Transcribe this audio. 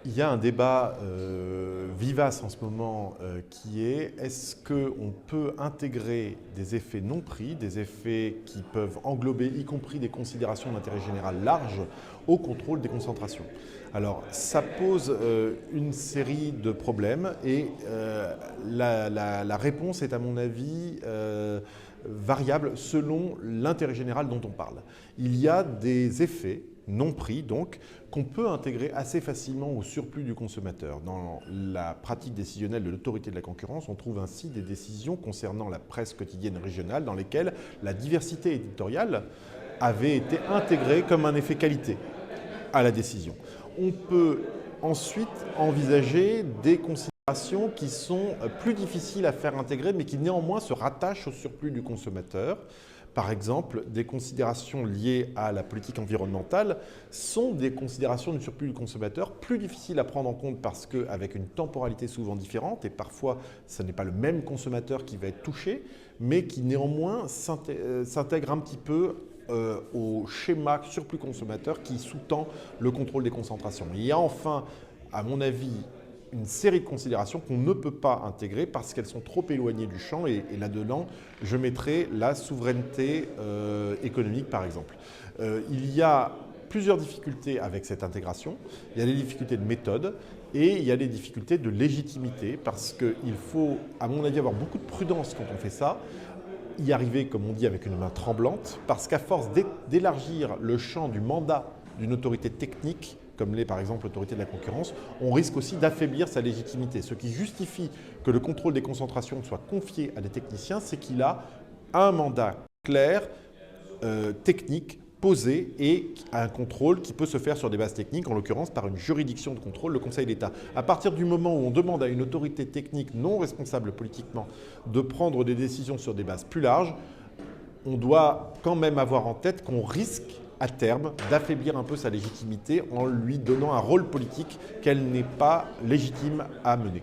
Il y a un débat vivace en ce moment qui est: est-ce qu'on peut intégrer des effets non pris, des effets qui peuvent englober y compris des considérations d'intérêt général large, au contrôle des concentrations? Alors ça pose une série de problèmes et la réponse est à mon avis variable selon l'intérêt général dont on parle. Il y a des effets non pris, donc, qu'on peut intégrer assez facilement au surplus du consommateur. Dans la pratique décisionnelle de l'autorité de la concurrence, on trouve ainsi des décisions concernant la presse quotidienne régionale dans lesquelles la diversité éditoriale avait été intégrée comme un effet qualité à la décision. On peut ensuite envisager des considérations qui sont plus difficiles à faire intégrer, mais qui néanmoins se rattachent au surplus du consommateur. Par exemple, des considérations liées à la politique environnementale sont des considérations du surplus du consommateur plus difficiles à prendre en compte parce qu'avec une temporalité souvent différente, et parfois ce n'est pas le même consommateur qui va être touché, mais qui néanmoins s'intègre un petit peu au schéma surplus consommateur qui sous-tend le contrôle des concentrations. Il y a enfin, à mon avis, une série de considérations qu'on ne peut pas intégrer parce qu'elles sont trop éloignées du champ et là-dedans, je mettrai la souveraineté économique par exemple. Il y a plusieurs difficultés avec cette intégration. Il y a des difficultés de méthode et il y a des difficultés de légitimité parce qu'il faut, à mon avis, avoir beaucoup de prudence quand on fait ça. Y arriver, comme on dit, avec une main tremblante parce qu'à force d'élargir le champ du mandat d'une autorité technique, comme l'est par exemple l'autorité de la concurrence, on risque aussi d'affaiblir sa légitimité. Ce qui justifie que le contrôle des concentrations soit confié à des techniciens, c'est qu'il a un mandat clair, technique, posé et un contrôle qui peut se faire sur des bases techniques, en l'occurrence par une juridiction de contrôle, le Conseil d'État. À partir du moment où on demande à une autorité technique non responsable politiquement de prendre des décisions sur des bases plus larges, on doit quand même avoir en tête qu'on risque à terme d'affaiblir un peu sa légitimité en lui donnant un rôle politique qu'elle n'est pas légitime à mener.